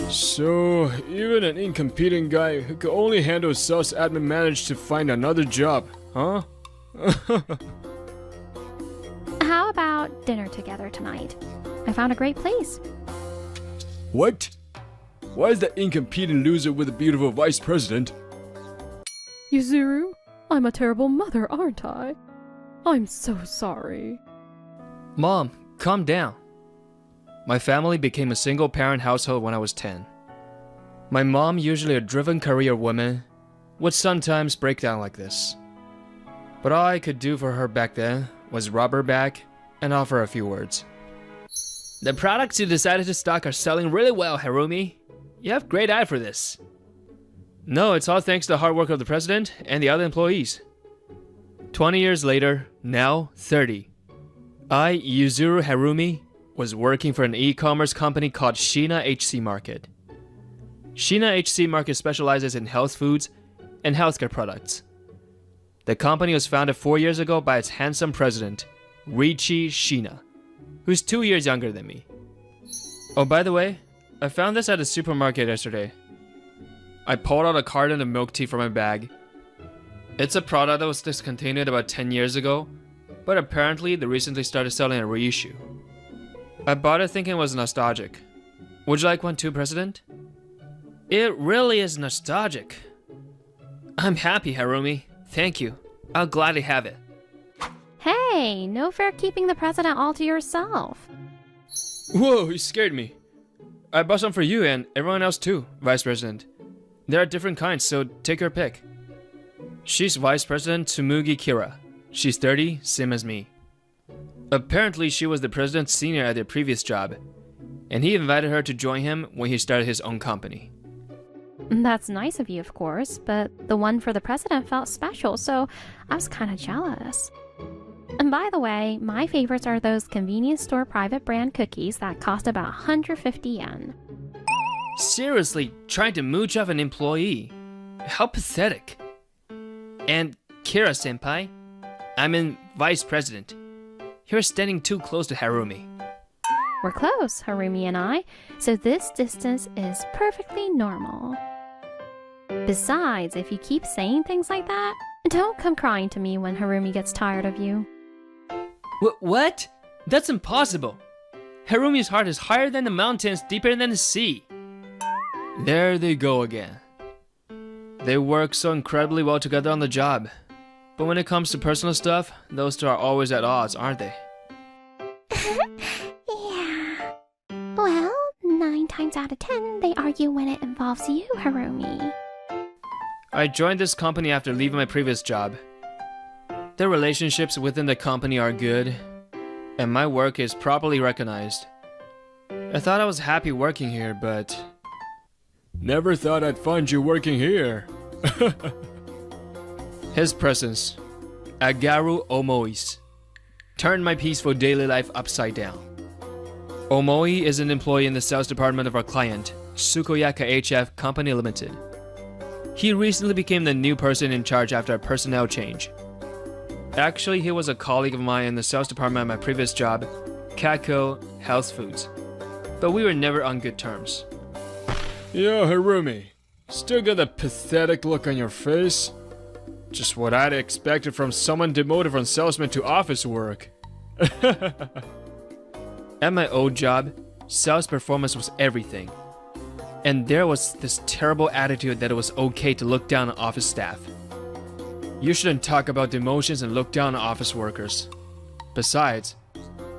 So, even an incompetent guy who could only handle sales admin managed to find another job, huh? How about dinner together tonight? I found a great place. What? Why is that incompetent loser with a beautiful vice president? Yuzuru, I'm a terrible mother, aren't I? I'm so sorry. Mom, calm down. My family became a single-parent household when I was 10. My mom, usually a driven career woman, would sometimes break down like this. But all I could do for her back then was rub her back and offer a few words. The products you decided to stock are selling really well, Harumi. You have great eye for this. No, it's all thanks to the hard work of the president and the other employees. 20 years later, now 30, I, Yuzuru Harumi, was working for an e-commerce company called Shina HC Market. Shina HC Market specializes in health foods and healthcare products. The company was founded 4 years ago by its handsome president, Riichi Shina, who's 2 years younger than me. Oh, by the way, I found this at a supermarket yesterday. I pulled out a carton of milk tea from my bag. It's a product that was discontinued about 10 years ago, but apparently they recently started selling a reissue. I bought it thinking it was nostalgic. Would you like one too, President? It really is nostalgic. I'm happy, Harumi. Thank you. I'll gladly have it. Hey, no fair keeping the president all to yourself. Whoa, you scared me. I bought some for you and everyone else too, Vice President. There are different kinds, so take your pick. She's Vice President Tsumugi Kira. She's 30, same as me. Apparently, she was the president's senior at their previous job, and he invited her to join him when he started his own company. That's nice of you, of course, but the one for the president felt special, so I was kind of jealous. And by the way, my favorites are those convenience store private brand cookies that cost about 150 yen. Seriously, trying to mooch off an employee? How pathetic. And Kira-senpai, I'm in Vice President. You're standing too close to Harumi. We're close, Harumi and I, so this distance is perfectly normal. Besides, if you keep saying things like that, don't come crying to me when Harumi gets tired of you. What? That's impossible. Harumi's heart is higher than the mountains, deeper than the sea. There they go again. They work so incredibly well together on the job. But when it comes to personal stuff, those two are always at odds, aren't they? Yeah. Well, 9 times out of 10, they argue when it involves you, Harumi. I joined this company after leaving my previous job. The relationships within the company are good, and my work is properly recognized. I thought I was happy working here, but... Never thought I'd find you working here. His presence, Agaru Omoi's, turned my peaceful daily life upside down. Omoi is an employee in the sales department of our client, Sukoyaka HF Company Limited. He recently became the new person in charge after a personnel change. Actually, he was a colleague of mine in the sales department at my previous job, Kako Health Foods, but we were never on good terms. Yo, Harumi, still got that pathetic look on your face? Just what I'd expected from someone demoted from salesman to office work. At my old job, sales performance was everything. And there was this terrible attitude that it was okay to look down on office staff. You shouldn't talk about demotions and look down on office workers. Besides,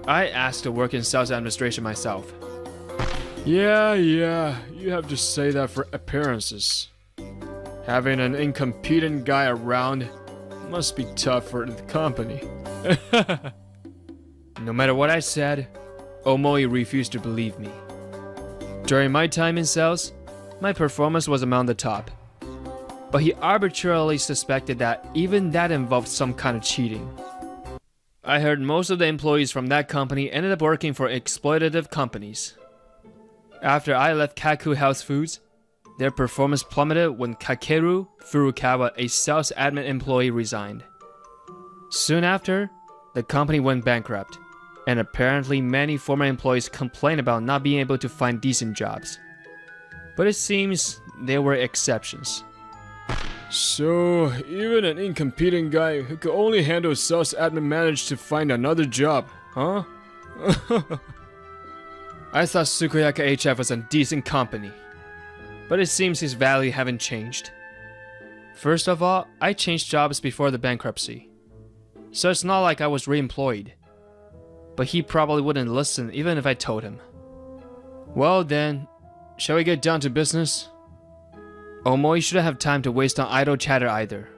I asked to work in sales administration myself. Yeah, you have to say that for appearances. Having an incompetent guy around must be tough for the company. No matter what I said, Omoi refused to believe me. During my time in sales, my performance was among the top. But he arbitrarily suspected that even that involved some kind of cheating. I heard most of the employees from that company ended up working for exploitative companies. After I left Kaku Health Foods, their performance plummeted when Kakeru Furukawa, a sales admin employee, resigned. Soon after, the company went bankrupt, and apparently many former employees complained about not being able to find decent jobs. but it seems there were exceptions. So, even an incompetent guy who could only handle sales admin managed to find another job, huh? I thought Sukoyaka HF was a decent company, but it seems his value haven't changed. First of all, I changed jobs before the bankruptcy, so it's not like I was re-employed. But he probably wouldn't listen even if I told him. Well then, shall we get down to business? Omoi shouldn't have time to waste on idle chatter either.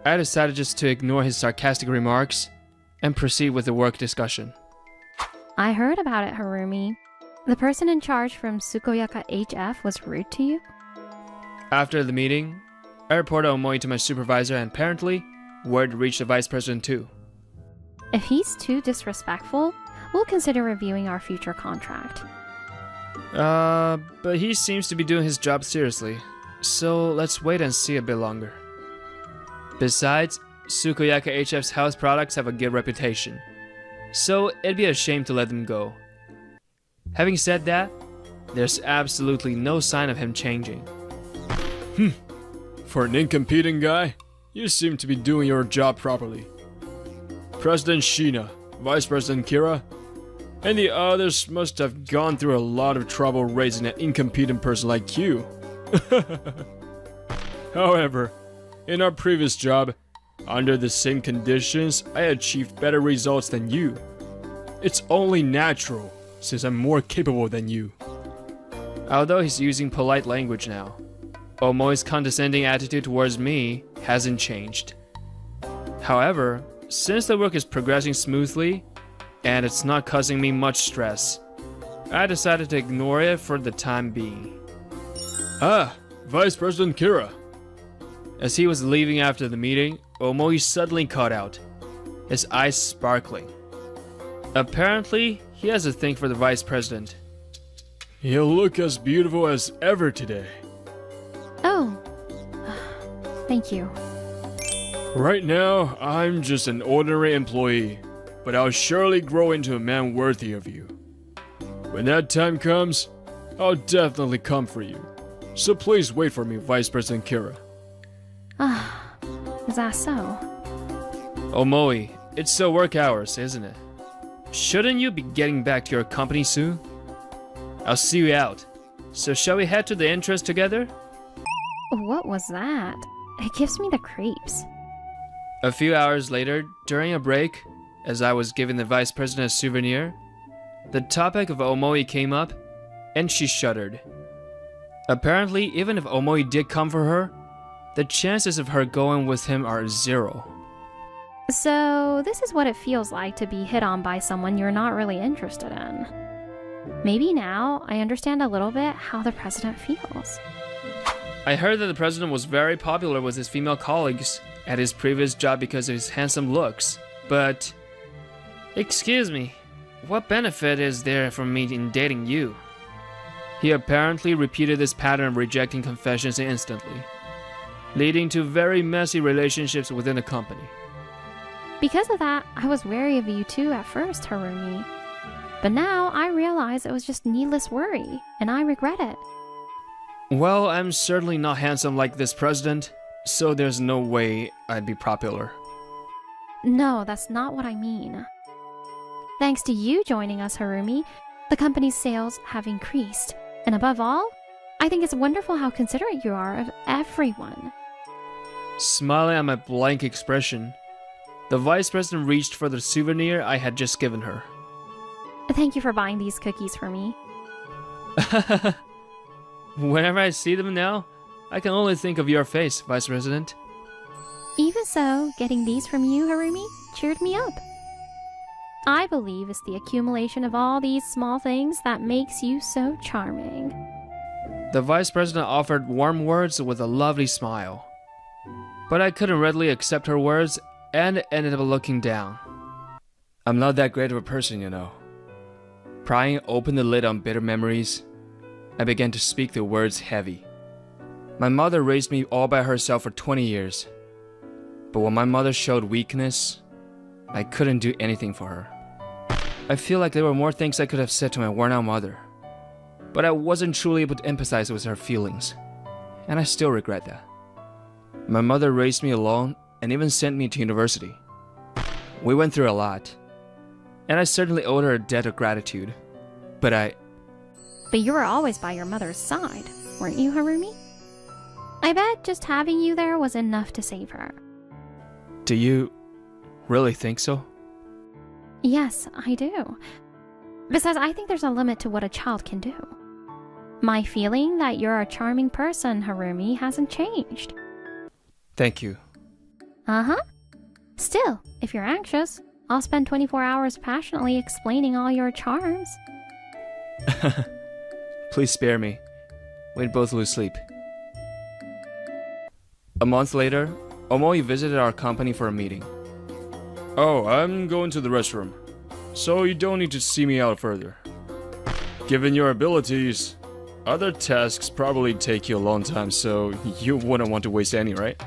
I decided just to ignore his sarcastic remarks and proceed with the work discussion. I heard about it, Harumi. The person in charge from Sukoyaka HF was rude to you? After the meeting, I reported Omoi to my supervisor and apparently, word reached the vice president too. If he's too disrespectful, we'll consider reviewing our future contract. But he seems to be doing his job seriously, so let's wait and see a bit longer. Besides, Sukoyaka HF's house products have a good reputation, so it'd be a shame to let them go. Having said that, there's absolutely no sign of him changing. For an incompetent guy, you seem to be doing your job properly. President Shina, Vice President Kira, and the others must have gone through a lot of trouble raising an incompetent person like you. However, in our previous job, under the same conditions, I achieved better results than you. It's only natural, since I'm more capable than you. Although he's using polite language now, Omoi's condescending attitude towards me hasn't changed. However, since the work is progressing smoothly, and it's not causing me much stress, I decided to ignore it for the time being. Ah, Vice President Kira. As he was leaving after the meeting, Omoi suddenly caught out, his eyes sparkling. Apparently, he has a thing for the vice president. He'll look as beautiful as ever today. Oh, thank you. Right now, I'm just an ordinary employee, but I'll surely grow into a man worthy of you. When that time comes, I'll definitely come for you. So please wait for me, Vice President Kira. Is that so? Omoi, it's still work hours, isn't it? Shouldn't you be getting back to your company soon? I'll see you out. So shall we head to the entrance together? What was that? It gives me the creeps. A few hours later, during a break, as I was giving the vice president a souvenir, the topic of Omoi came up, and she shuddered. Apparently, even if Omoi did come for her, the chances of her going with him are 0. So, this is what it feels like to be hit on by someone you're not really interested in. Maybe now I understand a little bit how the president feels. I heard that the president was very popular with his female colleagues at his previous job because of his handsome looks, but... Excuse me, what benefit is there from me in dating you? He apparently repeated this pattern of rejecting confessions instantly, leading to very messy relationships within the company. Because of that, I was wary of you too at first, Harumi. But now I realize it was just needless worry, and I regret it. Well, I'm certainly not handsome like this president, so there's no way I'd be popular. No, that's not what I mean. Thanks to you joining us, Harumi, the company's sales have increased. And above all, I think it's wonderful how considerate you are of everyone. Smiling at my blank expression, the vice president reached for the souvenir I had just given her. Thank you for buying these cookies for me. Whenever I see them now, I can only think of your face, Vice President. Even so, getting these from you, Harumi, cheered me up. I believe it's the accumulation of all these small things that makes you so charming. The Vice President offered warm words with a lovely smile. But I couldn't readily accept her words and ended up looking down. I'm not that great of a person, you know. Prying open the lid on bitter memories, I began to speak the words heavy. My mother raised me all by herself for 20 years. But when my mother showed weakness, I couldn't do anything for her. I feel like there were more things I could have said to my worn-out mother. but I wasn't truly able to empathize with her feelings, and I still regret that. My mother raised me alone and even sent me to university. We went through a lot, and I certainly owed her a debt of gratitude, but you were always by your mother's side, weren't you, Harumi? I bet just having you there was enough to save her. Do you really think so? Yes, I do. Besides, I think there's a limit to what a child can do. My feeling that you're a charming person, Harumi, hasn't changed. Thank you. Uh-huh. Still, if you're anxious, I'll spend 24 hours passionately explaining all your charms. Please spare me. We'd both lose sleep. A month later, Omoi visited our company for a meeting. Oh, I'm going to the restroom, so you don't need to see me out further. Given your abilities, other tasks probably take you a long time, so you wouldn't want to waste any, right?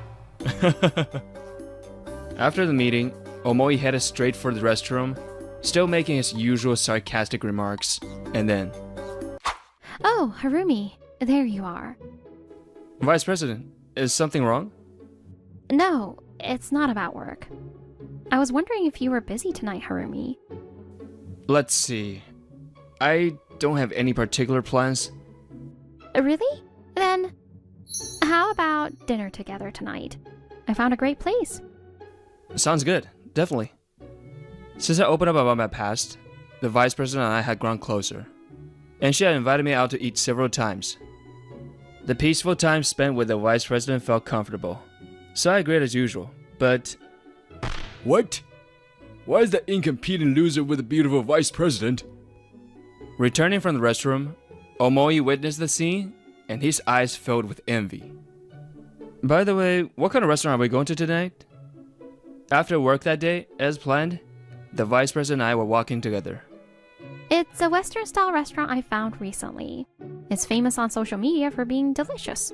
After the meeting, Omoi headed straight for the restroom, still making his usual sarcastic remarks, and then... Oh, Harumi, there you are. Vice President, is something wrong? No, it's not about work. I was wondering if you were busy tonight, Harumi. Let's see. I don't have any particular plans. Really? Then, how about dinner together tonight? I found a great place. Sounds good, definitely. Since I opened up about my past, the Vice President and I had grown closer, and she had invited me out to eat several times. The peaceful time spent with the Vice President felt comfortable, so I agreed as usual, but... What? Why is that incompetent loser with a beautiful Vice President? Returning from the restroom, Omoi witnessed the scene, and his eyes filled with envy. By the way, what kind of restaurant are we going to tonight? After work that day, as planned, the Vice President and I were walking together. It's a Western-style restaurant I found recently. It's famous on social media for being delicious.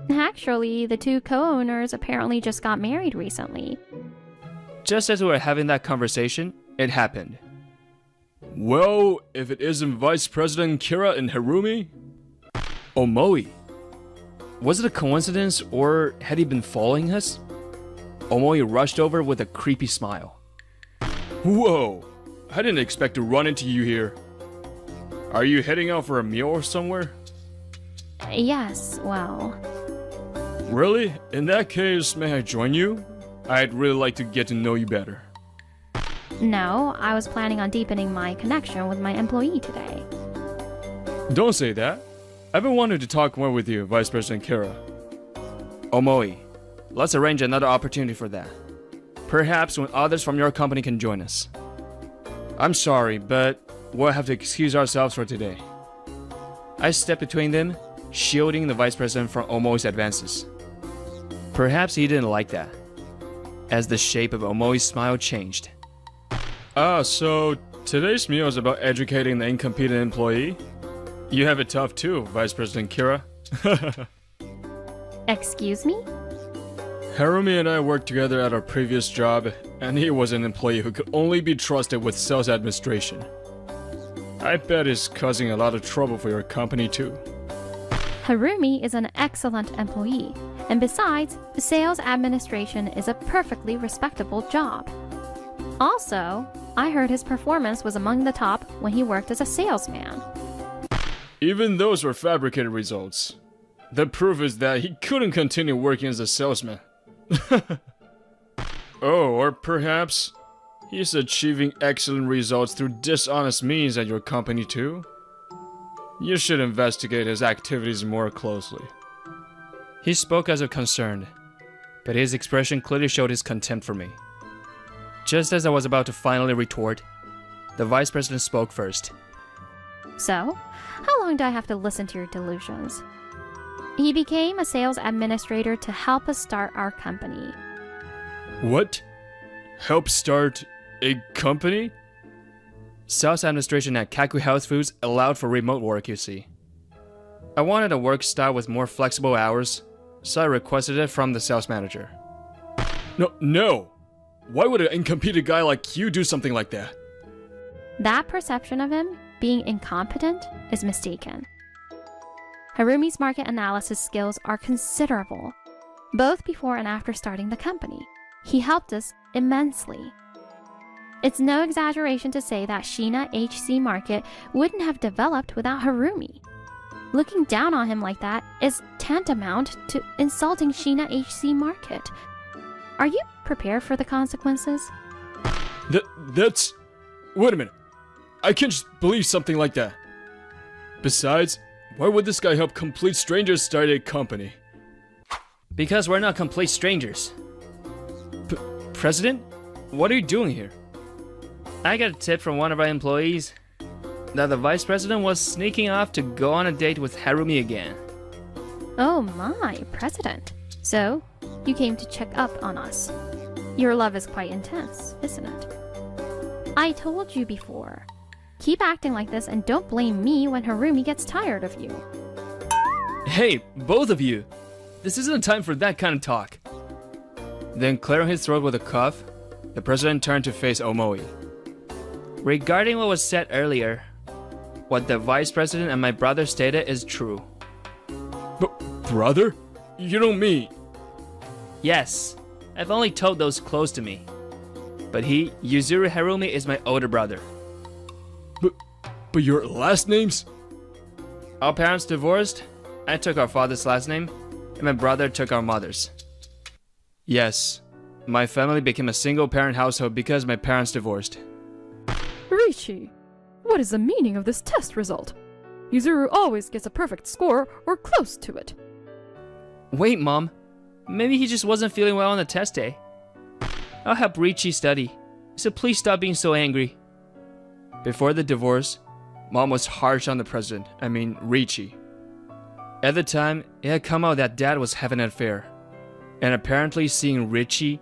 Actually, the two co-owners apparently just got married recently. Just as we were having that conversation, it happened. Well, if it isn't Vice President Kira and Harumi? Omoi. Was it a coincidence, or had he been following us? Omoi rushed over with a creepy smile. Whoa! I didn't expect to run into you here. Are you heading out for a meal or somewhere? Yes, well... Really? In that case, may I join you? I'd really like to get to know you better. No, I was planning on deepening my connection with my employee today. Don't say that. I've been wanting to talk more with you, Vice President Kira. Omoi, let's arrange another opportunity for that. Perhaps when others from your company can join us. I'm sorry, but we'll have to excuse ourselves for today. I stepped between them, shielding the Vice President from Omoi's advances. Perhaps he didn't like that, as the shape of Omoi's smile changed. So today's meal is about educating the incompetent employee? You have it tough too, Vice President Kira. Excuse me? Harumi and I worked together at our previous job, and he was an employee who could only be trusted with sales administration. I bet he's causing a lot of trouble for your company too. Harumi is an excellent employee, and besides, sales administration is a perfectly respectable job. Also, I heard his performance was among the top when he worked as a salesman. Even those were fabricated results. The proof is that he couldn't continue working as a salesman. Oh, or perhaps he's achieving excellent results through dishonest means at your company too? You should investigate his activities more closely. He spoke as if concerned, but his expression clearly showed his contempt for me. Just as I was about to finally retort, the Vice President spoke first. So, how long do I have to listen to your delusions? He became a sales administrator to help us start our company. What? Help start a company? Sales administration at Kaku Health Foods allowed for remote work, you see. I wanted a work style with more flexible hours, so I requested it from the sales manager. No! Why would an incompetent guy like you do something like that? That perception of him being incompetent is mistaken. Harumi's market analysis skills are considerable, both before and after starting the company. He helped us immensely. It's no exaggeration to say that Shina HC Market wouldn't have developed without Harumi. Looking down on him like that is tantamount to insulting Shina HC Market. Are you prepared for the consequences? That's... Wait a minute. I can't just believe something like that. Besides, why would this guy help complete strangers start a company? Because we're not complete strangers. President? What are you doing here? I got a tip from one of our employees that the vice president was sneaking off to go on a date with Harumi again. Oh my, President. So, you came to check up on us. Your love is quite intense, isn't it? I told you before. Keep acting like this and don't blame me when Harumi gets tired of you. Hey, both of you! This isn't time for that kind of talk. Then clearing his throat with a cough, the president turned to face Omoi. Regarding what was said earlier, what the vice president and my brother stated is true. Brother? You don't mean... Yes, I've only told those close to me. But he, Yuzuru Harumi, is my older brother. But your last names? Our parents divorced, I took our father's last name, and my brother took our mother's. Yes, my family became a single-parent household because my parents divorced. Riichi, what is the meaning of this test result? Yuzuru always gets a perfect score or close to it. Wait, Mom. Maybe he just wasn't feeling well on the test day. I'll help Riichi study, so please stop being so angry. Before the divorce, Mom was harsh on the president, Riichi. At the time, it had come out that Dad was having an affair, and apparently seeing Riichi,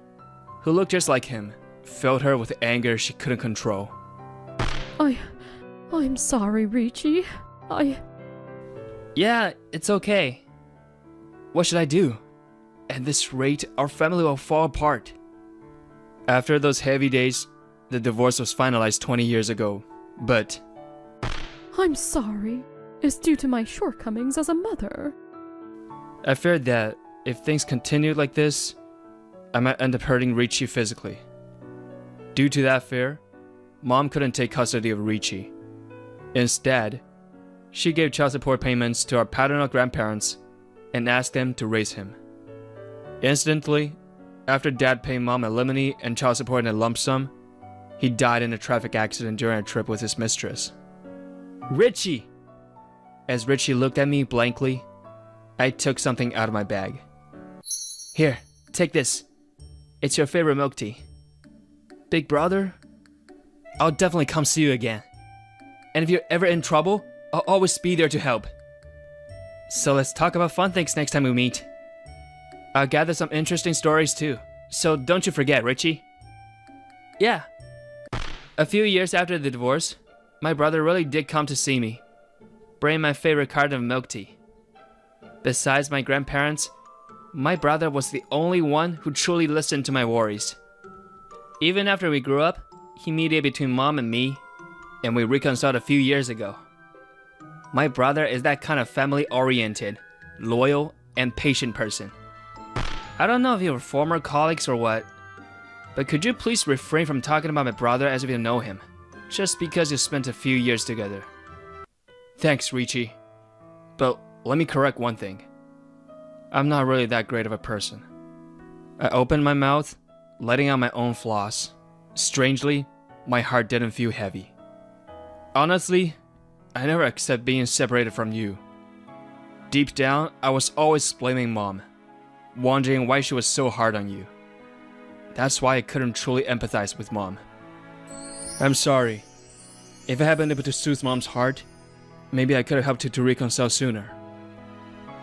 who looked just like him, filled her with anger she couldn't control. I'm sorry, Riichi. Yeah, it's okay. What should I do? At this rate, our family will fall apart. After those heavy days, the divorce was finalized 20 years ago, but... I'm sorry. It's due to my shortcomings as a mother. I feared that, if things continued like this, I might end up hurting Riichi physically. Due to that fear, Mom couldn't take custody of Riichi. Instead, she gave child support payments to our paternal grandparents and asked them to raise him. Instantly, after Dad paid Mom alimony and child support in a lump sum, he died in a traffic accident during a trip with his mistress. Riichi! As Riichi looked at me blankly, I took something out of my bag. Here, take this. It's your favorite milk tea. Big brother, I'll definitely come see you again. And if you're ever in trouble, I'll always be there to help. So let's talk about fun things next time we meet. I'll gather some interesting stories too, so don't you forget, Riichi. Yeah. A few years after the divorce, my brother really did come to see me, bring my favorite carton of milk tea. Besides my grandparents, my brother was the only one who truly listened to my worries. Even after we grew up, he mediated between Mom and me, and we reconciled a few years ago. My brother is that kind of family-oriented, loyal, and patient person. I don't know if you were former colleagues or what, but could you please refrain from talking about my brother as if you know him, just because you spent a few years together. Thanks, Riichi. But let me correct one thing. I'm not really that great of a person. I opened my mouth, letting out my own flaws. Strangely, my heart didn't feel heavy. Honestly, I never accept being separated from you. Deep down, I was always blaming Mom, wondering why she was so hard on you. That's why I couldn't truly empathize with Mom. I'm sorry. If I had been able to soothe Mom's heart, maybe I could have helped you to reconcile sooner.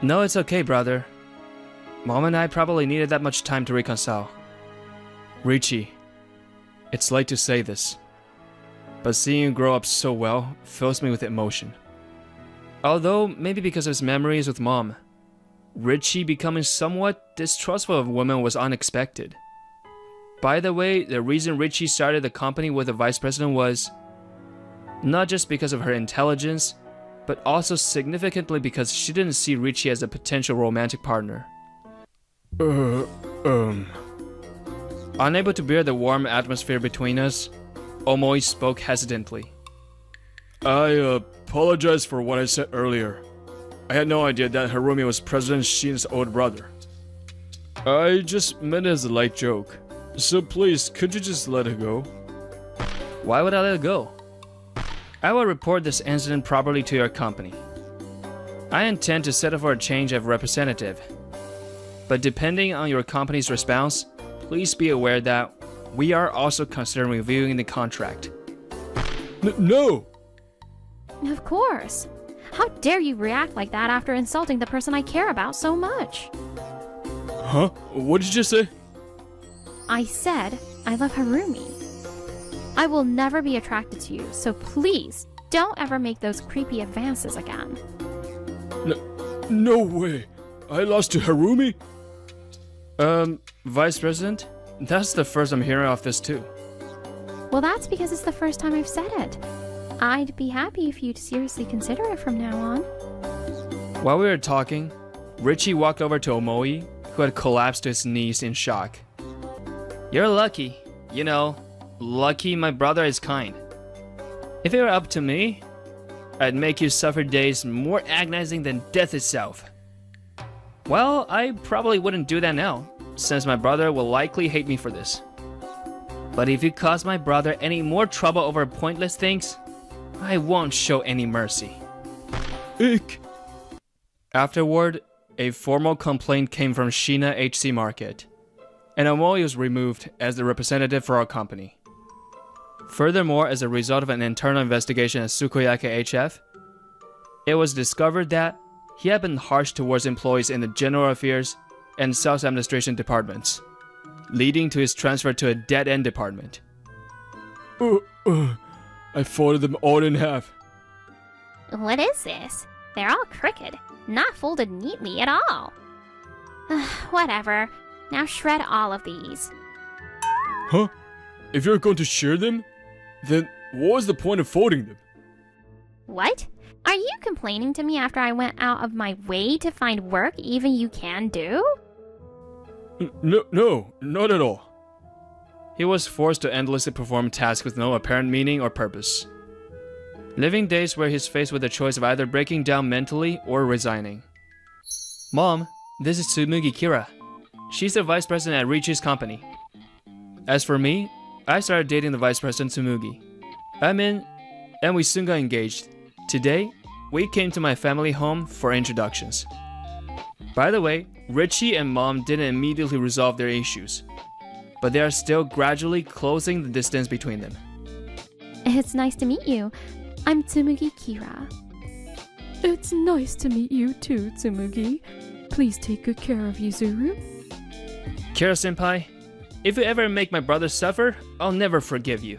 No, it's okay, brother. Mom and I probably needed that much time to reconcile. Riichi, it's late to say this, but seeing you grow up so well fills me with emotion. Although, maybe because of his memories with Mom, Riichi becoming somewhat distrustful of women was unexpected. By the way, the reason Riichi started the company with the vice president was... Not just because of her intelligence, but also significantly because she didn't see Richie as a potential romantic partner. Unable to bear the warm atmosphere between us, Omoi spoke hesitantly. I apologize for what I said earlier. I had no idea that Harumi was President Shin's old brother. I just meant it as a light joke. So please, could you just let it go? Why would I let it go? I will report this incident properly to your company. I intend to settle for a change of representative. But depending on your company's response, please be aware that we are also considering reviewing the contract. No! Of course. How dare you react like that after insulting the person I care about so much? Huh? What did you just say? I said I love Harumi. I will never be attracted to you, so please don't ever make those creepy advances again. No way! I lost to Harumi? Vice President? That's the first I'm hearing of this too. Well, that's because it's the first time I've said it. I'd be happy if you'd seriously consider it from now on. While we were talking, Richie walked over to Omoi, who had collapsed to his knees in shock. You're lucky. You know, lucky my brother is kind. If it were up to me, I'd make you suffer days more agonizing than death itself. Well, I probably wouldn't do that now, since my brother will likely hate me for this. But if you cause my brother any more trouble over pointless things, I won't show any mercy. Ick! Afterward, a formal complaint came from Shina HC Market, and Omoi was removed as the representative for our company. Furthermore, as a result of an internal investigation at Sukoyaka HF, it was discovered that he had been harsh towards employees in the General Affairs and Sales Administration departments, leading to his transfer to a dead-end department. I folded them all in half. What is this? They're all crooked, not folded neatly at all. Whatever. Now shred all of these. Huh? If you're going to share them, then what was the point of folding them? What? Are you complaining to me after I went out of my way to find work even you can do? No, not at all. He was forced to endlessly perform tasks with no apparent meaning or purpose. Living days where he's faced with the choice of either breaking down mentally or resigning. Mom, this is Tsumugi Kira. She's the vice president at Richi's company. As for me, I started dating the vice president Tsumugi. I'm in, and we soon got engaged. Today, we came to my family home for introductions. By the way, Richie and Mom didn't immediately resolve their issues, but they are still gradually closing the distance between them. It's nice to meet you. I'm Tsumugi Kira. It's nice to meet you too, Tsumugi. Please take good care of Yuzuru. Kira-senpai, if you ever make my brother suffer, I'll never forgive you.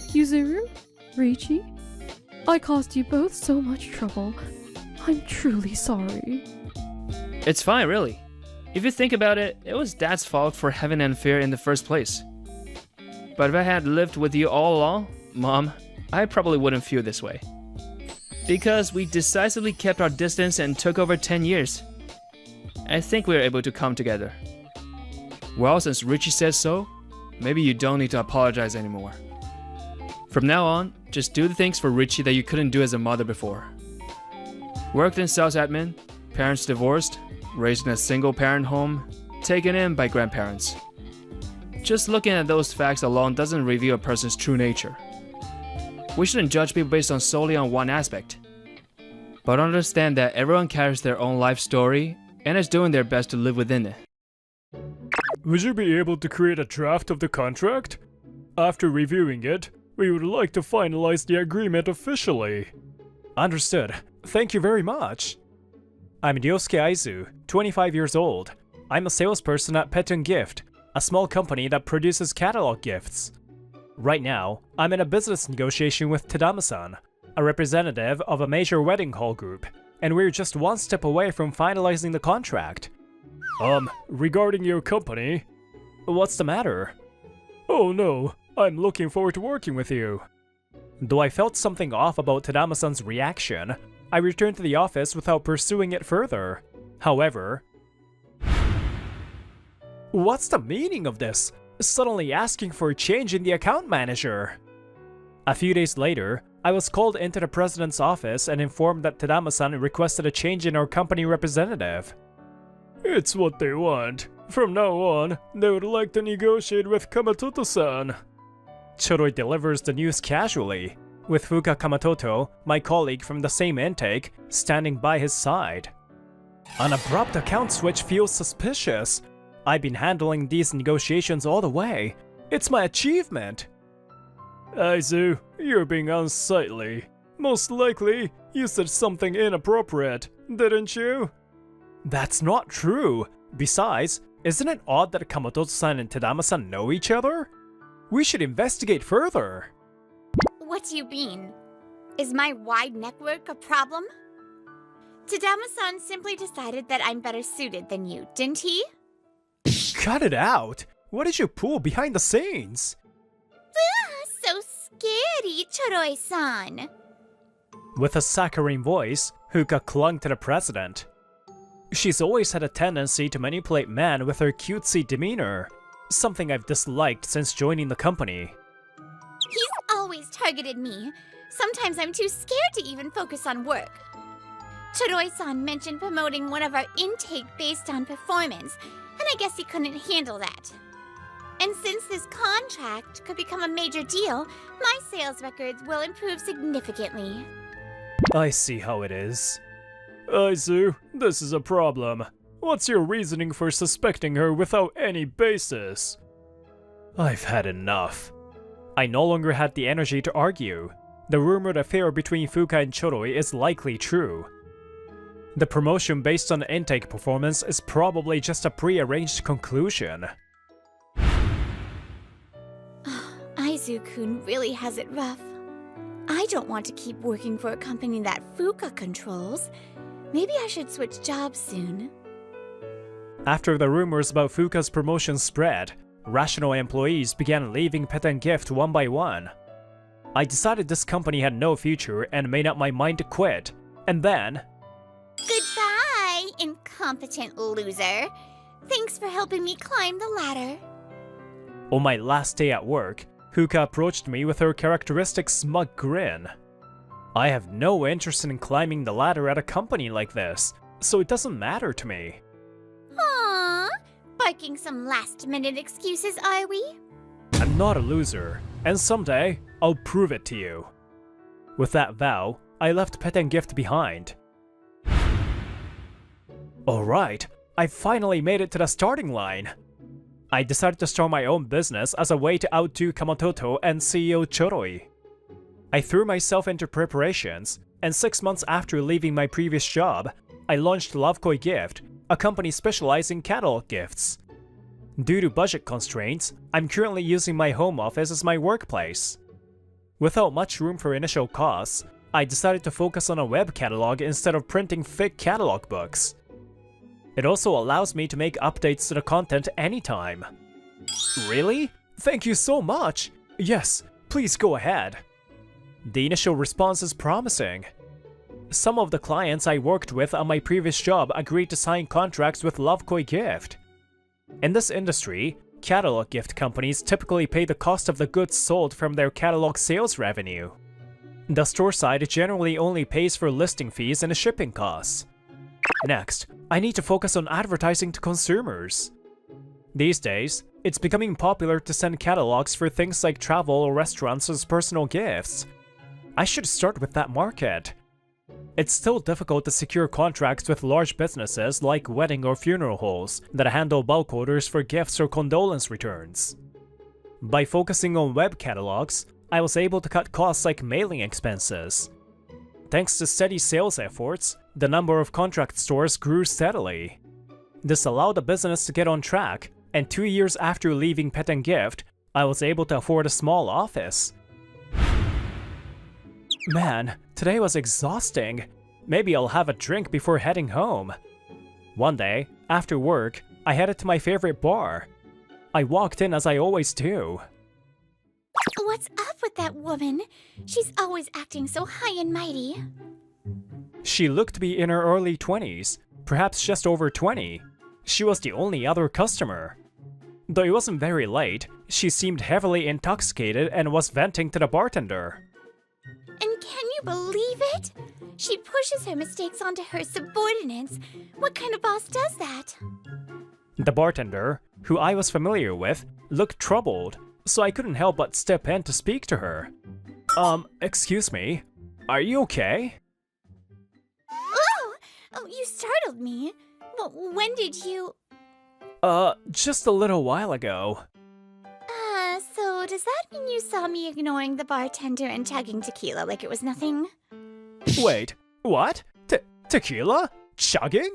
Yuzuru? Richi? I caused you both so much trouble. I'm truly sorry. It's fine, really. If you think about it, it was Dad's fault for having an affair in the first place. But if I had lived with you all along, Mom, I probably wouldn't feel this way. Because we decisively kept our distance and took over 10 years. I think we were able to come together. Well, since Richie says so, maybe you don't need to apologize anymore. From now on, just do the things for Richie that you couldn't do as a mother before. Worked in sales admin, parents divorced, raised in a single-parent home, taken in by grandparents. Just looking at those facts alone doesn't reveal a person's true nature. We shouldn't judge people based solely on one aspect. But understand that everyone carries their own life story and is doing their best to live within it. Would you be able to create a draft of the contract? After reviewing it, we would like to finalize the agreement officially. Understood. Thank you very much. I'm Ryosuke Aizu, 25 years old. I'm a salesperson at Pet and Gift, a small company that produces catalog gifts. Right now, I'm in a business negotiation with Tadama-san, a representative of a major wedding hall group, and we're just one step away from finalizing the contract. Regarding your company, what's the matter? Oh no, I'm looking forward to working with you. Though I felt something off about Tadama-san's reaction, I returned to the office without pursuing it further. However, what's the meaning of this? Suddenly asking for a change in the account manager. A few days later, I was called into the president's office and informed that Tadama-san requested a change in our company representative. It's what they want. From now on, they would like to negotiate with Kamatoto-san. Choroi delivers the news casually, with Fuka Kamatoto, my colleague from the same intake, standing by his side. An abrupt account switch feels suspicious. I've been handling these negotiations all the way. It's my achievement. Aizu, you're being unsightly. Most likely, you said something inappropriate, didn't you? That's not true. Besides, isn't it odd that Kamatoto-san and Tadama-san know each other? We should investigate further. What do you mean? Is my wide network a problem? Tadama-san simply decided that I'm better suited than you, didn't he? Cut it out! What did you pull behind the scenes? So scary, Choroi-san. With a saccharine voice, Fuka clung to the president. She's always had a tendency to manipulate men with her cutesy demeanor, something I've disliked since joining the company. He's always targeted me. Sometimes I'm too scared to even focus on work. Choroi-san mentioned promoting one of our intake based on performance, and I guess he couldn't handle that. And since this contract could become a major deal, my sales records will improve significantly. I see how it is. Aizu, this is a problem. What's your reasoning for suspecting her without any basis? I've had enough. I no longer had the energy to argue. The rumored affair between Fuka and Choroi is likely true. The promotion based on intake performance is probably just a pre-arranged conclusion. Aizu-kun really has it rough. I don't want to keep working for a company that Fuka controls. Maybe I should switch jobs soon. After the rumors about Fuka's promotion spread, rational employees began leaving Pet and Gift one by one. I decided this company had no future and made up my mind to quit. And then... Goodbye, incompetent loser. Thanks for helping me climb the ladder. On my last day at work, Fuka approached me with her characteristic smug grin. I have no interest in climbing the ladder at a company like this, so it doesn't matter to me. Aww, barking some last-minute excuses, are we? I'm not a loser, and someday, I'll prove it to you. With that vow, I left Pet and Gift behind. Alright, I finally made it to the starting line. I decided to start my own business as a way to outdo Kamatoto and CEO Choroi. I threw myself into preparations, and 6 months after leaving my previous job, I launched Lovekoi Gift, a company specializing in catalog gifts. Due to budget constraints, I'm currently using my home office as my workplace. Without much room for initial costs, I decided to focus on a web catalog instead of printing fake catalog books. It also allows me to make updates to the content anytime. Really? Thank you so much! Yes, please go ahead. The initial response is promising. Some of the clients I worked with on my previous job agreed to sign contracts with Lovekoi Gift. In this industry, catalog gift companies typically pay the cost of the goods sold from their catalog sales revenue. The store side generally only pays for listing fees and shipping costs. Next, I need to focus on advertising to consumers. These days, it's becoming popular to send catalogs for things like travel or restaurants as personal gifts. I should start with that market. It's still difficult to secure contracts with large businesses like wedding or funeral halls that handle bulk orders for gifts or condolence returns. By focusing on web catalogs, I was able to cut costs like mailing expenses. Thanks to steady sales efforts, the number of contract stores grew steadily. This allowed the business to get on track, and 2 years after leaving Pet and Gift, I was able to afford a small office. Man, today was exhausting. Maybe I'll have a drink before heading home. One day, after work, I headed to my favorite bar. I walked in as I always do. What's up with that woman? She's always acting so high and mighty. She looked to be in her early 20s, perhaps just over 20. She was the only other customer. Though it wasn't very late, she seemed heavily intoxicated and was venting to the bartender. And can you believe it? She pushes her mistakes onto her subordinates. What kind of boss does that? The bartender, who I was familiar with, looked troubled, so I couldn't help but step in to speak to her. Excuse me, are you okay? Oh, you startled me. Well, when did you... Just a little while ago. So does that mean you saw me ignoring the bartender and chugging tequila like it was nothing? Wait, what? Tequila? Chugging?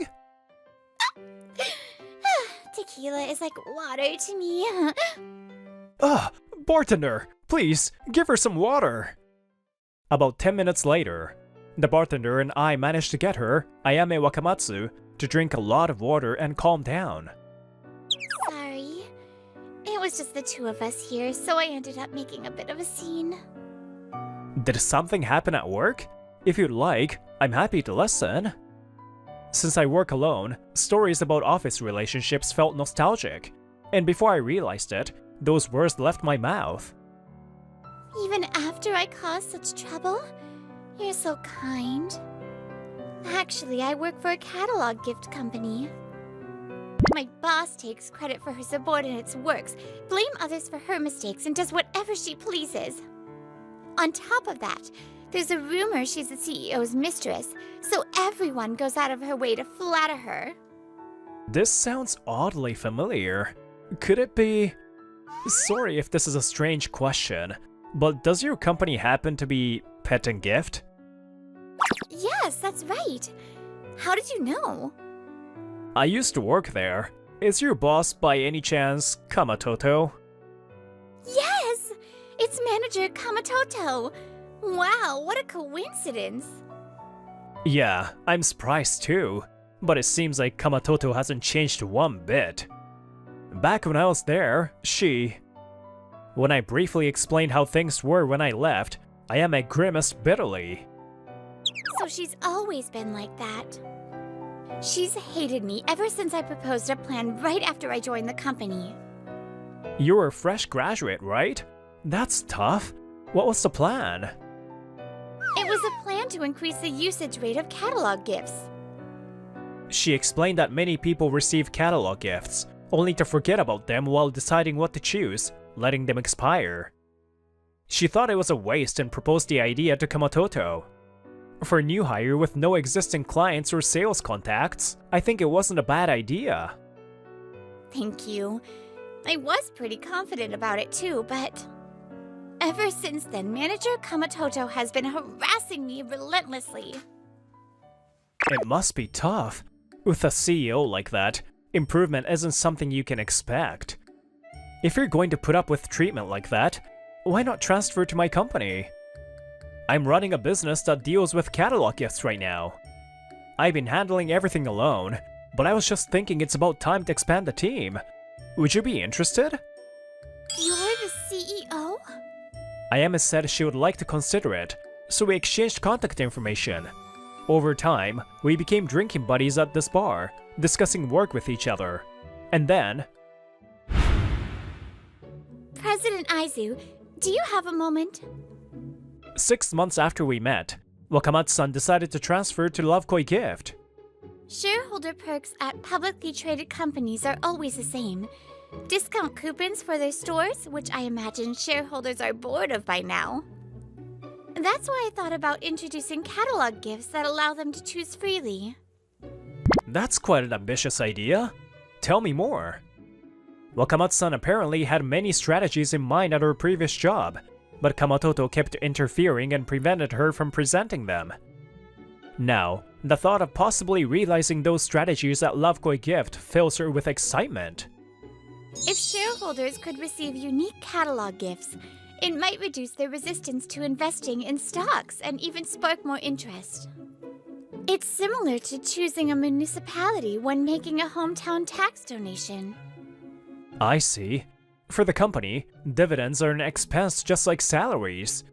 Tequila is like water to me. Bartender, please, give her some water. About 10 minutes later, the bartender and I managed to get her, Ayame Wakamatsu, to drink a lot of water and calm down. Sorry. It was just the two of us here, so I ended up making a bit of a scene. Did something happen at work? If you'd like, I'm happy to listen. Since I work alone, stories about office relationships felt nostalgic, and before I realized it, those words left my mouth. Even after I caused such trouble? You're so kind. Actually, I work for a catalog gift company. My boss takes credit for her subordinates' works, blame others for her mistakes, and does whatever she pleases. On top of that, there's a rumor she's the CEO's mistress, so everyone goes out of her way to flatter her. This sounds oddly familiar. Could it be... Sorry if this is a strange question, but does your company happen to be Pet and Gift? Yes, that's right. How did you know? I used to work there. Is your boss by any chance Kamatoto? Yes! It's manager Kamatoto. Wow, what a coincidence. Yeah, I'm surprised too, but it seems like Kamatoto hasn't changed one bit. Back when I was there, when I briefly explained how things were when I left, Ayame grimaced bitterly. So she's always been like that. She's hated me ever since I proposed a plan right after I joined the company. You were a fresh graduate, right? That's tough. What was the plan? It was a plan to increase the usage rate of catalog gifts. She explained that many people receive catalog gifts, only to forget about them while deciding what to choose, letting them expire. She thought it was a waste and proposed the idea to Kamatoto. For a new hire with no existing clients or sales contacts, I think it wasn't a bad idea. Thank you. I was pretty confident about it too, but... Ever since then, Manager Kamatoto has been harassing me relentlessly. It must be tough. With a CEO like that, improvement isn't something you can expect. If you're going to put up with treatment like that, why not transfer to my company? I'm running a business that deals with catalog gifts right now. I've been handling everything alone, but I was just thinking it's about time to expand the team. Would you be interested? You're the CEO? Ayame said she would like to consider it, so we exchanged contact information. Over time, we became drinking buddies at this bar, discussing work with each other. And then... President Aizu, do you have a moment? 6 months after we met, Wakamatsu-san decided to transfer to Lovekoi Gift. Shareholder perks at publicly traded companies are always the same. Discount coupons for their stores, which I imagine shareholders are bored of by now. That's why I thought about introducing catalog gifts that allow them to choose freely. That's quite an ambitious idea. Tell me more. Wakamatsu-san apparently had many strategies in mind at her previous job, but Kamatoto kept interfering and prevented her from presenting them. Now, the thought of possibly realizing those strategies at Lovekoi Gift fills her with excitement. If shareholders could receive unique catalog gifts, it might reduce their resistance to investing in stocks and even spark more interest. It's similar to choosing a municipality when making a hometown tax donation. I see. For the company, dividends are an expense just like salaries.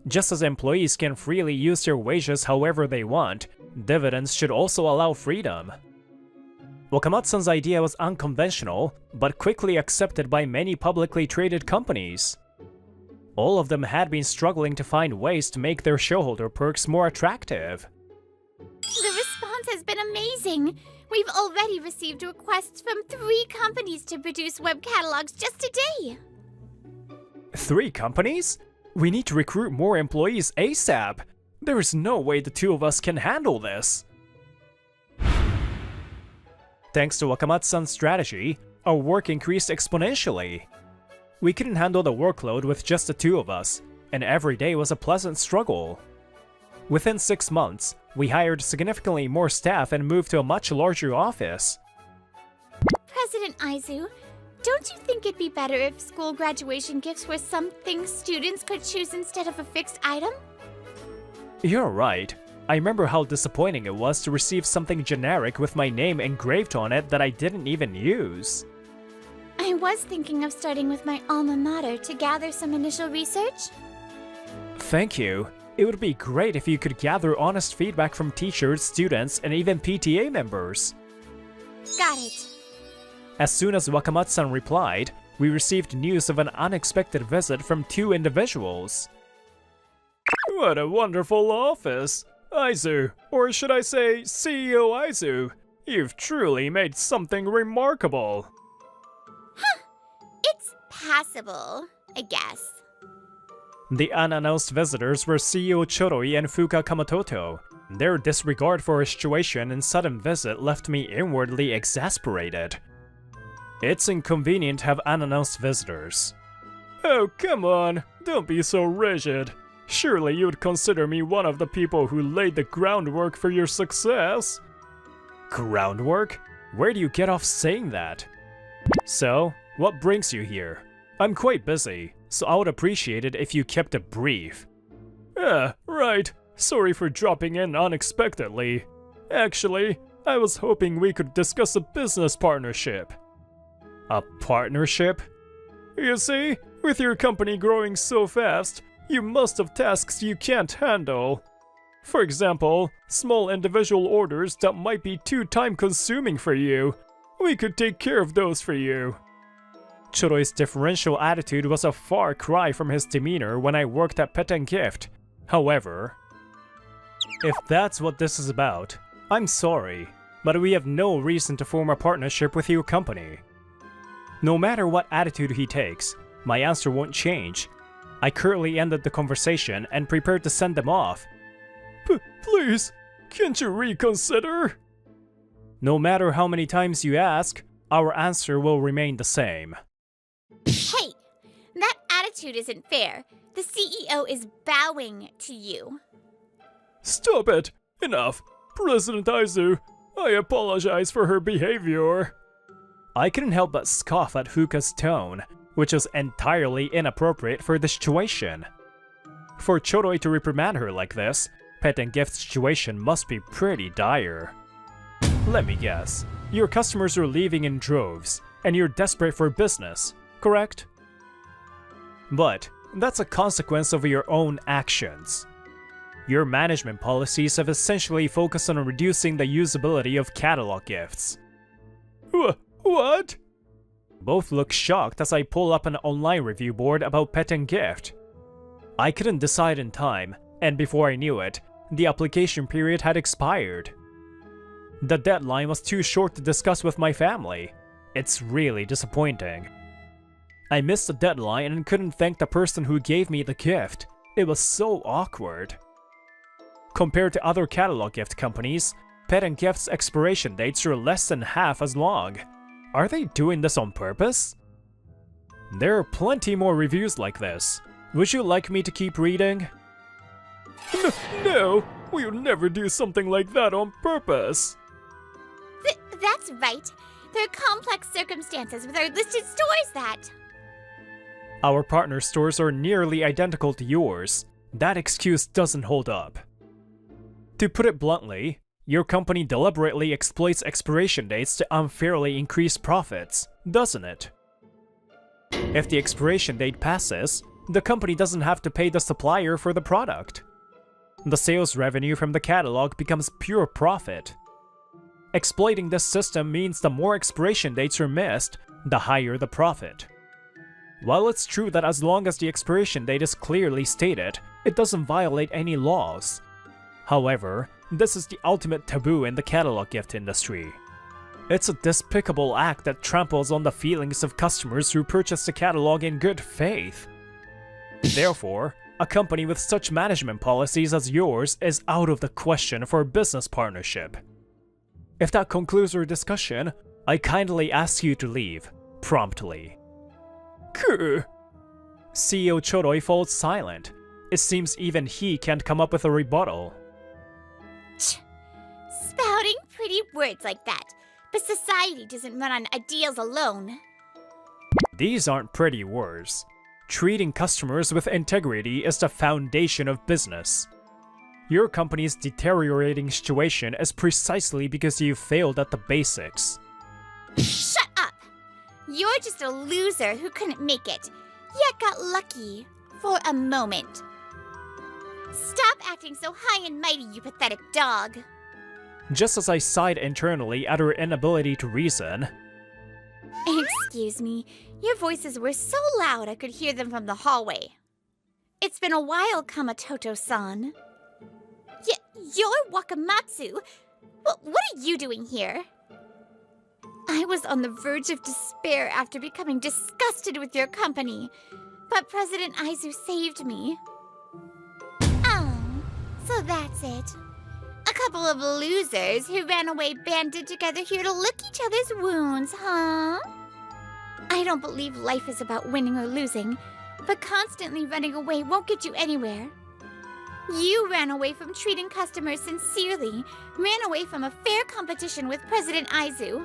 Just as employees can freely use their wages however they want, dividends should also allow freedom. Wakamatsu-san's idea was unconventional, but quickly accepted by many publicly traded companies. All of them had been struggling to find ways to make their shareholder perks more attractive. The response has been amazing. We've already received requests from 3 companies to produce web catalogs just today. 3 companies? We need to recruit more employees ASAP. There is no way the 2 of us can handle this. Thanks to Wakamatsu-san's strategy, our work increased exponentially. We couldn't handle the workload with just the 2 of us, and every day was a pleasant struggle. Within 6 months, we hired significantly more staff and moved to a much larger office. President Aizu, don't you think it'd be better if school graduation gifts were something students could choose instead of a fixed item? You're right. I remember how disappointing it was to receive something generic with my name engraved on it that I didn't even use. I was thinking of starting with my alma mater to gather some initial research. Thank you. It would be great if you could gather honest feedback from teachers, students, and even PTA members. Got it. As soon as Wakamatsu-san replied, we received news of an unexpected visit from 2 individuals. What a wonderful office! Aizu, or should I say CEO Aizu, you've truly made something remarkable. It's passable, I guess. The unannounced visitors were CEO Choroi and Fuka Kamatoto. Their disregard for our situation and sudden visit left me inwardly exasperated. It's inconvenient to have unannounced visitors. Oh, come on, don't be so rigid. Surely you would consider me one of the people who laid the groundwork for your success. Groundwork? Where do you get off saying that? So, what brings you here? I'm quite busy, so I would appreciate it if you kept it brief. Right. Sorry for dropping in unexpectedly. Actually, I was hoping we could discuss a business partnership. A partnership? You see, with your company growing so fast, you must have tasks you can't handle. For example, small individual orders that might be too time-consuming for you. We could take care of those for you. Choroi's differential attitude was a far cry from his demeanor when I worked at Pet and Gift. However, if that's what this is about, I'm sorry, but we have no reason to form a partnership with your company. No matter what attitude he takes, my answer won't change. I curtly ended the conversation and prepared to send them off. Please, can't you reconsider? No matter how many times you ask, our answer will remain the same. Hey, that attitude isn't fair. The CEO is bowing to you. Stop it! Enough! President Aizu, I apologize for her behavior. I couldn't help but scoff at Fuka's tone, which was entirely inappropriate for the situation. For Choroi to reprimand her like this, Pet and Gift's situation must be pretty dire. Let me guess, your customers are leaving in droves, and you're desperate for business, correct? But that's a consequence of your own actions. Your management policies have essentially focused on reducing the usability of catalog gifts. What? Both look shocked as I pull up an online review board about Pet and Gift. I couldn't decide in time, and before I knew it, the application period had expired. The deadline was too short to discuss with my family. It's really disappointing. I missed the deadline and couldn't thank the person who gave me the gift. It was so awkward. Compared to other catalog gift companies, Pet and Gift's expiration dates are less than half as long. Are they doing this on purpose? There are plenty more reviews like this. Would you like me to keep reading? No, we would never do something like that on purpose. That's right. There are complex circumstances with our listed stores that... Our partner stores are nearly identical to yours. That excuse doesn't hold up. To put it bluntly, your company deliberately exploits expiration dates to unfairly increase profits, doesn't it? If the expiration date passes, the company doesn't have to pay the supplier for the product. The sales revenue from the catalog becomes pure profit. Exploiting this system means the more expiration dates are missed, the higher the profit. While it's true that as long as the expiration date is clearly stated, it doesn't violate any laws. However, this is the ultimate taboo in the catalog gift industry. It's a despicable act that tramples on the feelings of customers who purchase the catalog in good faith. Therefore, a company with such management policies as yours is out of the question for a business partnership. If that concludes our discussion, I kindly ask you to leave, promptly. CEO Choroi falls silent. It seems even he can't come up with a rebuttal. Spouting pretty words like that, but society doesn't run on ideals alone. These aren't pretty words. Treating customers with integrity is the foundation of business. Your company's deteriorating situation is precisely because you failed at the basics. Shut up! You're just a loser who couldn't make it, yet got lucky for a moment. Stop acting so high and mighty, you pathetic dog. Just as I sighed internally at her inability to reason. Excuse me, your voices were so loud I could hear them from the hallway. It's been a while, Kamatoto-san. You're Wakamatsu. What are you doing here? I was on the verge of despair after becoming disgusted with your company, but President Aizu saved me. Oh, so that's it. A couple of losers who ran away banded together here to lick each other's wounds, huh? I don't believe life is about winning or losing, but constantly running away won't get you anywhere. You ran away from treating customers sincerely, ran away from a fair competition with President Aizu.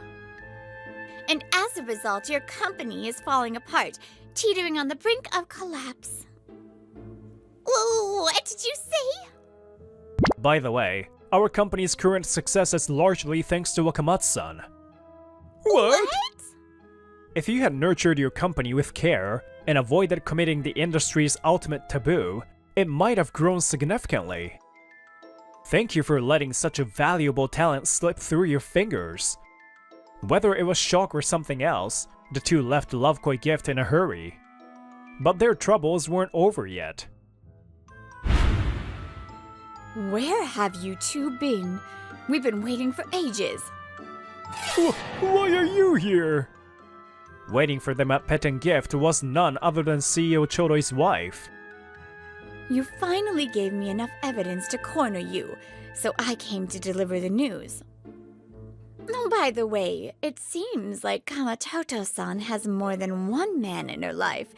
And as a result, your company is falling apart, teetering on the brink of collapse. Whoa, what did you say? By the way, our company's current success is largely thanks to Wakamatsu-san. What? If you had nurtured your company with care and avoided committing the industry's ultimate taboo, it might have grown significantly. Thank you for letting such a valuable talent slip through your fingers. Whether it was shock or something else, the two left Lovekoi Gift in a hurry. But their troubles weren't over yet. Where have you two been? We've been waiting for ages. Why are you here? Waiting for them at Pet and Gift was none other than CEO Choroi's wife. You finally gave me enough evidence to corner you, so I came to deliver the news. Oh, by the way, it seems like Kamatoto-san has more than one man in her life.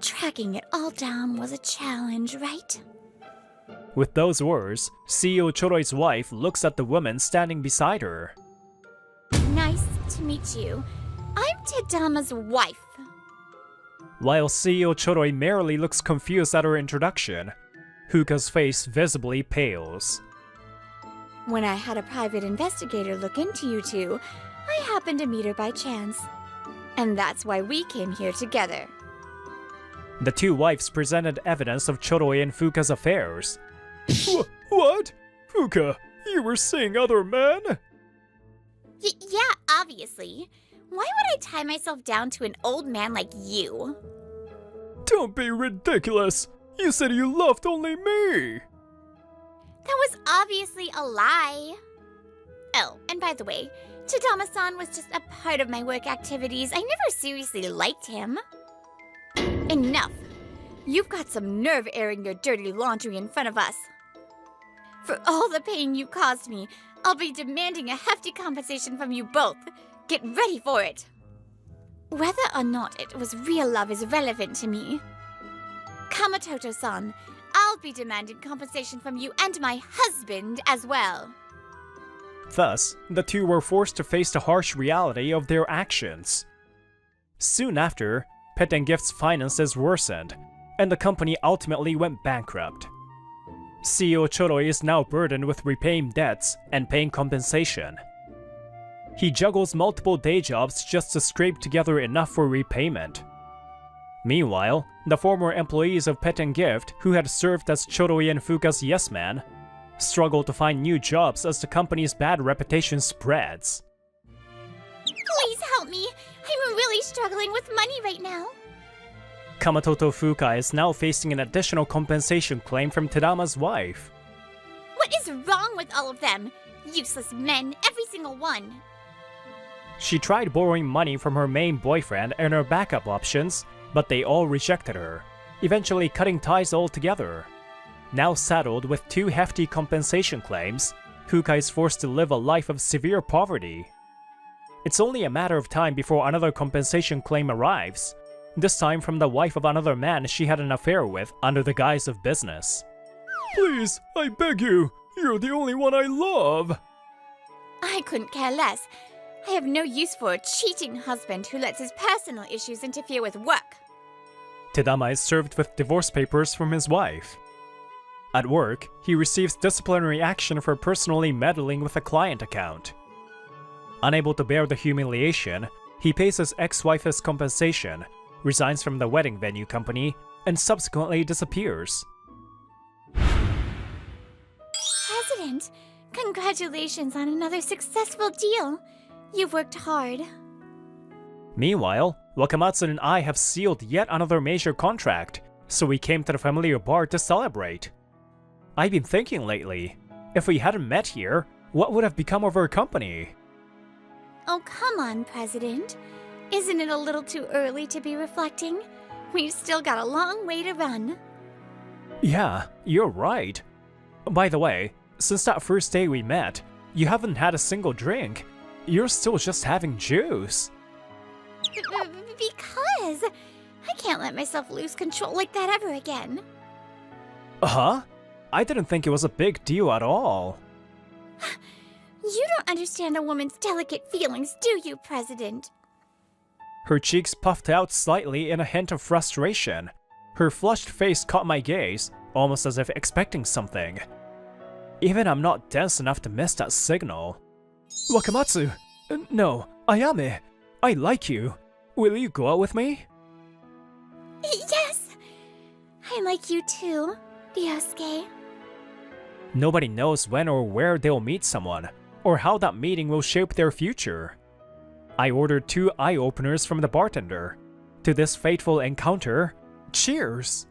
Tracking it all down was a challenge, right? With those words, CEO Choroi's wife looks at the woman standing beside her. Nice to meet you. I'm Tadama's wife. While CEO Choroi merely looks confused at her introduction, Huka's face visibly pales. When I had a private investigator look into you two, I happened to meet her by chance. And that's why we came here together. The two wives presented evidence of Choroi and Fuka's affairs. What? Fuka, you were seeing other men? Yeah, obviously. Why would I tie myself down to an old man like you? Don't be ridiculous! You said you loved only me! That was obviously a lie. Oh, and by the way, Tadama-san was just a part of my work activities. I never seriously liked him. Enough. You've got some nerve airing your dirty laundry in front of us. For all the pain you caused me, I'll be demanding a hefty compensation from you both. Get ready for it. Whether or not it was real love is irrelevant to me. Kamatoto-san, I'll be demanding compensation from you and my husband as well. Thus, the two were forced to face the harsh reality of their actions. Soon after, Pet and Gift's finances worsened, and the company ultimately went bankrupt. CEO Choroi is now burdened with repaying debts and paying compensation. He juggles multiple day jobs just to scrape together enough for repayment. Meanwhile, the former employees of Pet and Gift, who had served as Choroi and Fuka's yes man, struggled to find new jobs as the company's bad reputation spreads. Please help me. I'm really struggling with money right now. Kamatoto Fuka is now facing an additional compensation claim from Tadama's wife. What is wrong with all of them? Useless men, every single one. She tried borrowing money from her main boyfriend and her backup options, but they all rejected her, eventually cutting ties altogether. Now saddled with 2 hefty compensation claims, Fuka is forced to live a life of severe poverty. It's only a matter of time before another compensation claim arrives, this time from the wife of another man she had an affair with under the guise of business. Please, I beg you, you're the only one I love! I couldn't care less. I have no use for a cheating husband who lets his personal issues interfere with work. Tadama is served with divorce papers from his wife. At work, he receives disciplinary action for personally meddling with a client account. Unable to bear the humiliation, he pays his ex-wife's compensation, resigns from the wedding venue company, and subsequently disappears. President, congratulations on another successful deal. You've worked hard. Meanwhile, Wakamatsu and I have sealed yet another major contract, so we came to the familiar bar to celebrate. I've been thinking lately, if we hadn't met here, what would have become of our company? Oh, come on, President. Isn't it a little too early to be reflecting? We've still got a long way to run. Yeah, you're right. By the way, since that first day we met, you haven't had a single drink. You're still just having juice. Because I can't let myself lose control like that ever again. Huh? I didn't think it was a big deal at all. You don't understand a woman's delicate feelings, do you, President? Her cheeks puffed out slightly in a hint of frustration. Her flushed face caught my gaze, almost as if expecting something. Even I'm not dense enough to miss that signal. Wakamatsu! No, Ayame! I like you. Will you go out with me? Yes! I like you too, Ryosuke. Nobody knows when or where they'll meet someone, or how that meeting will shape their future. I ordered 2 eye-openers from the bartender. To this fateful encounter, cheers!